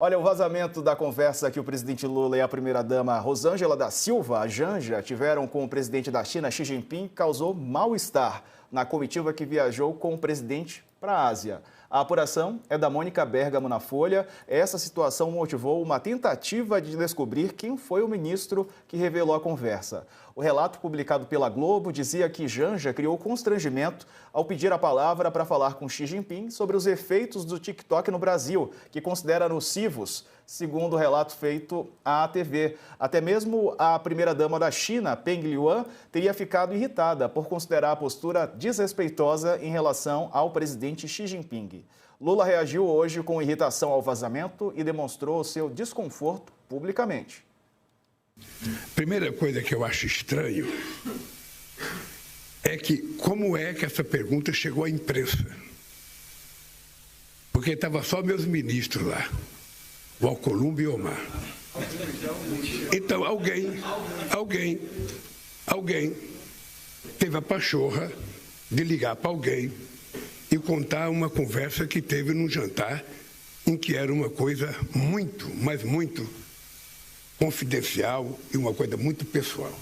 Olha, o vazamento da conversa que o presidente Lula e a primeira-dama Rosângela da Silva, a Janja, tiveram com o presidente da China, Xi Jinping, causou mal-estar na comitiva que viajou com o presidente para a Ásia. A apuração é da Mônica Bergamo na Folha. Essa situação motivou uma tentativa de descobrir quem foi o ministro que revelou a conversa. O relato publicado pela Globo dizia que Janja criou constrangimento ao pedir a palavra para falar com Xi Jinping sobre os efeitos do TikTok no Brasil, que considera nocivos, segundo o relato feito à TV. Até mesmo a primeira-dama da China, Peng Liyuan, teria ficado irritada por considerar a postura desrespeitosa em relação ao presidente Xi Jinping. Lula reagiu hoje com irritação ao vazamento e demonstrou seu desconforto publicamente. Primeira coisa que eu acho estranho é que como é que essa pergunta chegou à imprensa? Porque estava só meus ministros lá, o Alcolumbre e o Omar. Então alguém teve a pachorra de ligar para alguém e contar uma conversa que teve num jantar em que era uma coisa muito, mas muito confidencial e uma coisa muito pessoal.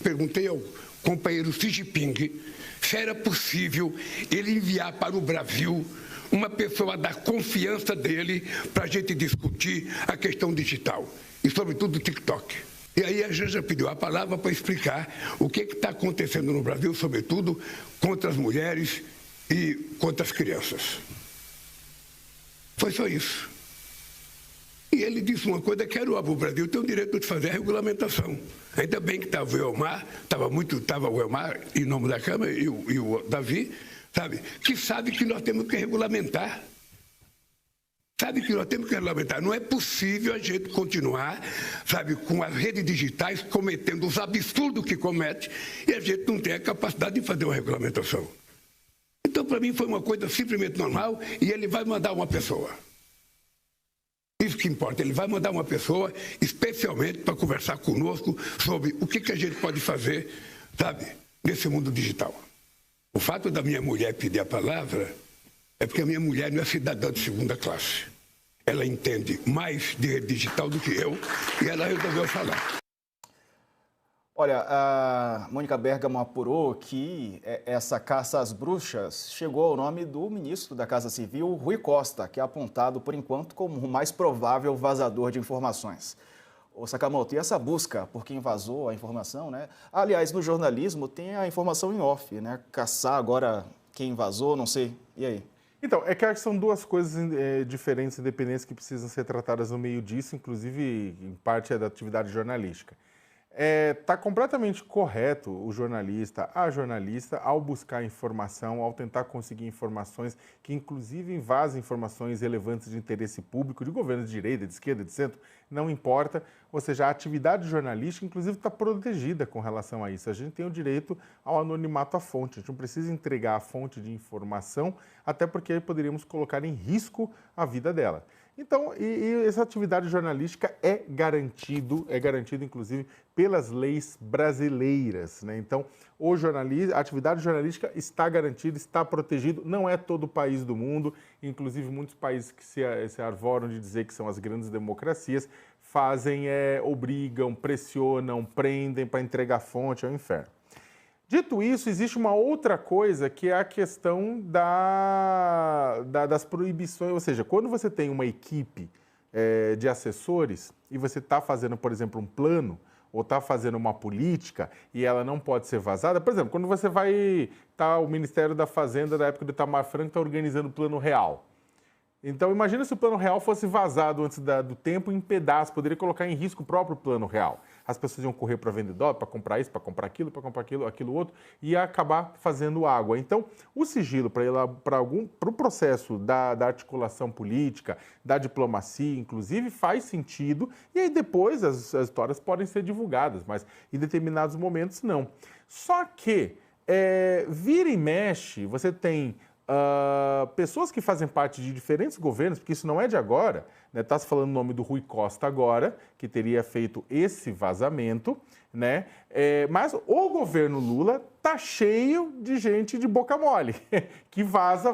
Perguntei ao companheiro Xi Jinping se era possível ele enviar para o Brasil uma pessoa da confiança dele para a gente discutir a questão digital e, sobretudo, o TikTok. E aí a Janja pediu a palavra para explicar o que está acontecendo no Brasil, sobretudo contra as mulheres e contra as crianças. Foi só isso. E ele disse uma coisa que era o Brasil tem o direito de fazer a regulamentação. Ainda bem que estava o Elmar, estava o Elmar em nome da Câmara e o Davi, que sabe que nós temos que regulamentar. Sabe que nós temos que regulamentar. Não é possível a gente continuar, com as redes digitais cometendo os absurdos que comete e a gente não tem a capacidade de fazer uma regulamentação. Então, para mim, foi uma coisa simplesmente normal e ele vai mandar uma pessoa. Isso que importa, ele vai mandar uma pessoa especialmente para conversar conosco sobre o que a gente pode fazer, nesse mundo digital. O fato da minha mulher pedir a palavra é porque a minha mulher não é cidadã de segunda classe. Ela entende mais de rede digital do que eu e ela resolveu falar. Olha, a Mônica Bergamo apurou que essa caça às bruxas chegou ao nome do ministro da Casa Civil, Rui Costa, que é apontado, por enquanto, como o mais provável vazador de informações. Ô Sakamoto, e essa busca por quem vazou a informação, né? Aliás, no jornalismo tem a informação em off, né? Caçar agora quem vazou, não sei. E aí? Então, é que são duas coisas diferentes, independentes, que precisam ser tratadas no meio disso, inclusive, em parte, é da atividade jornalística. Está completamente correto o jornalista, a jornalista, ao buscar informação, ao tentar conseguir informações que, inclusive, vazam informações relevantes de interesse público, de governo de direita, de esquerda, de centro, não importa. Ou seja, a atividade jornalística, inclusive, está protegida com relação a isso. A gente tem o direito ao anonimato à fonte. A gente não precisa entregar a fonte de informação, até porque aí poderíamos colocar em risco a vida dela. Então, e essa atividade jornalística é garantido inclusive pelas leis brasileiras, né? Então, a atividade jornalística está garantida, está protegido, não é todo o país do mundo, inclusive muitos países que se arvoram de dizer que são as grandes democracias, obrigam, pressionam, prendem para entregar fonte ao inferno. Dito isso, existe uma outra coisa que é a questão das proibições, ou seja, quando você tem uma equipe de assessores e você está fazendo, por exemplo, um plano ou está fazendo uma política e ela não pode ser vazada, por exemplo, quando você o Ministério da Fazenda da época do Itamar Franco está organizando o Plano Real. Então, imagina se o Plano Real fosse vazado antes do tempo em pedaços, poderia colocar em risco o próprio Plano Real. As pessoas iam correr para vender dólar, para comprar isso, para comprar aquilo outro, e ia acabar fazendo água. Então, o sigilo para o processo da articulação política, da diplomacia, inclusive, faz sentido, e aí depois as histórias podem ser divulgadas, mas em determinados momentos não. Só que, vira e mexe, você tem pessoas que fazem parte de diferentes governos, porque isso não é de agora, né? Está se falando o nome do Rui Costa agora, que teria feito esse vazamento, né? Mas o governo Lula tá cheio de gente de boca mole, que vaza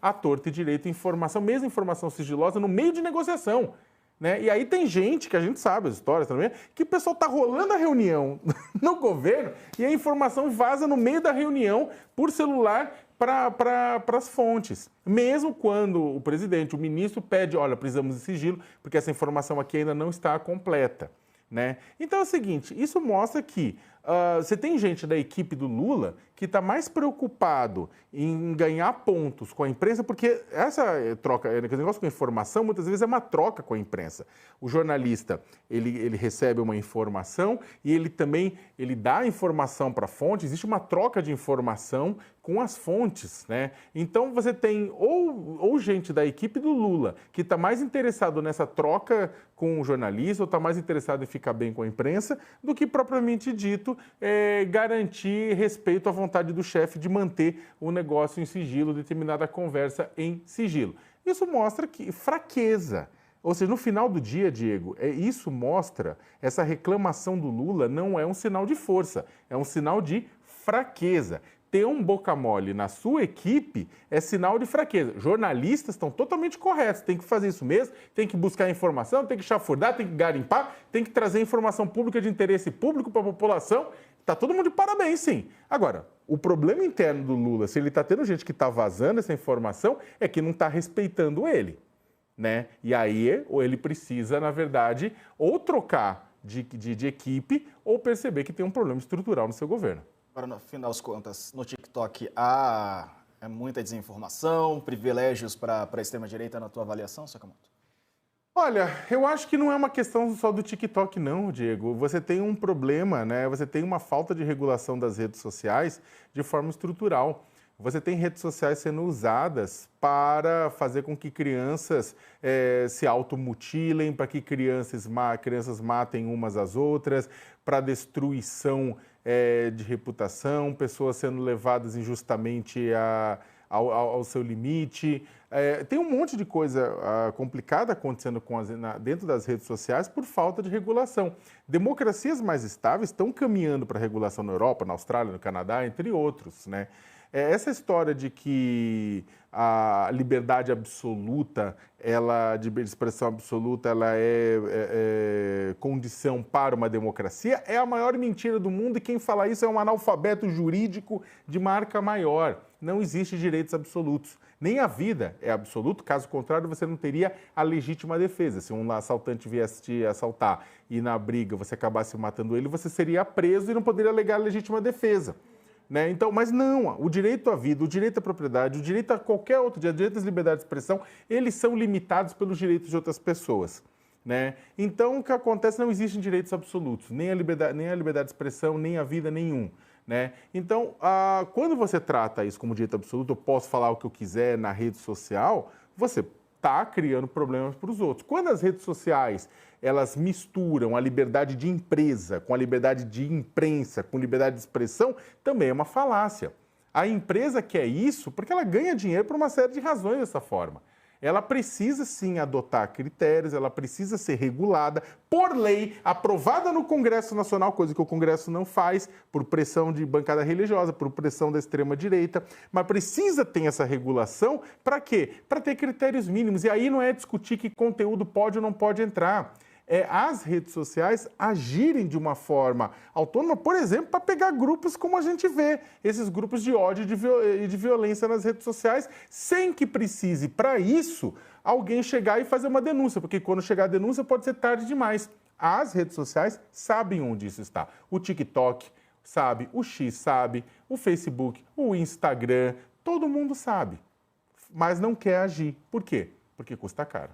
à torta e direito informação, mesmo informação sigilosa, no meio de negociação. Né? E aí tem gente, que a gente sabe as histórias também, que o pessoal está rolando a reunião no governo e a informação vaza no meio da reunião por celular para as fontes. Mesmo quando o presidente, o ministro pede, olha, precisamos de sigilo, porque essa informação aqui ainda não está completa. Né? Então é o seguinte, isso mostra que você tem gente da equipe do Lula que está mais preocupado em ganhar pontos com a imprensa, porque essa troca, esse negócio com informação, muitas vezes é uma troca com a imprensa. O jornalista, ele recebe uma informação e ele dá a informação para a fonte, existe uma troca de informação com as fontes, né? Então você tem ou gente da equipe do Lula que está mais interessado nessa troca com o jornalista, ou está mais interessado em ficar bem com a imprensa, do que propriamente dito garantir respeito à vontade do chefe de manter o negócio em sigilo, determinada conversa em sigilo. Isso mostra que fraqueza. Ou seja, no final do dia, Diego, isso mostra, essa reclamação do Lula não é um sinal de força, é um sinal de fraqueza. Ter um boca mole na sua equipe é sinal de fraqueza. Jornalistas estão totalmente corretos, tem que fazer isso mesmo, tem que buscar informação, tem que chafurdar, tem que garimpar, tem que trazer informação pública de interesse público para a população. Está todo mundo de parabéns, sim. Agora, o problema interno do Lula, se ele está tendo gente que está vazando essa informação, é que não está respeitando ele. Né? E aí, ou ele precisa, na verdade, ou trocar de equipe ou perceber que tem um problema estrutural no seu governo. Agora, no fim das contas, no TikTok há muita desinformação, privilégios para a extrema-direita na tua avaliação, Sakamoto? Olha, eu acho que não é uma questão só do TikTok, não, Diego. Você tem um problema, né? Você tem uma falta de regulação das redes sociais de forma estrutural. Você tem redes sociais sendo usadas para fazer com que crianças se automutilem, para que crianças matem umas às outras, para destruição de reputação, pessoas sendo levadas injustamente ao seu limite. Tem um monte de coisa complicada acontecendo dentro das redes sociais por falta de regulação. Democracias mais estáveis estão caminhando para a regulação na Europa, na Austrália, no Canadá, entre outros, né? Essa história de que a liberdade absoluta, de expressão absoluta, ela é condição para uma democracia, é a maior mentira do mundo, e quem fala isso é um analfabeto jurídico de marca maior. Não existe direitos absolutos. Nem a vida é absoluta, caso contrário, você não teria a legítima defesa. Se um assaltante viesse te assaltar e na briga você acabasse matando ele, você seria preso e não poderia alegar a legítima defesa. Né? Então, mas não, o direito à vida, o direito à propriedade, o direito a qualquer outro, o direito às liberdades de expressão, eles são limitados pelos direitos de outras pessoas. Né? Então, o que acontece, não existem direitos absolutos, nem a liberdade de expressão, nem a vida, nenhum. Né? Então, quando você trata isso como direito absoluto, eu posso falar o que eu quiser na rede social, você está criando problemas para os outros. Quando as redes sociais elas misturam a liberdade de empresa com a liberdade de imprensa, com liberdade de expressão, também é uma falácia. A empresa quer isso porque ela ganha dinheiro por uma série de razões dessa forma. Ela precisa, sim, adotar critérios, ela precisa ser regulada por lei, aprovada no Congresso Nacional, coisa que o Congresso não faz, por pressão de bancada religiosa, por pressão da extrema-direita, mas precisa ter essa regulação para quê? Para ter critérios mínimos. E aí não é discutir que conteúdo pode ou não pode entrar. As redes sociais agirem de uma forma autônoma, por exemplo, para pegar grupos como a gente vê, esses grupos de ódio e de violência nas redes sociais, sem que precise, para isso, alguém chegar e fazer uma denúncia, porque quando chegar a denúncia pode ser tarde demais. As redes sociais sabem onde isso está. O TikTok sabe, o X sabe, o Facebook, o Instagram, todo mundo sabe, mas não quer agir. Por quê? Porque custa caro.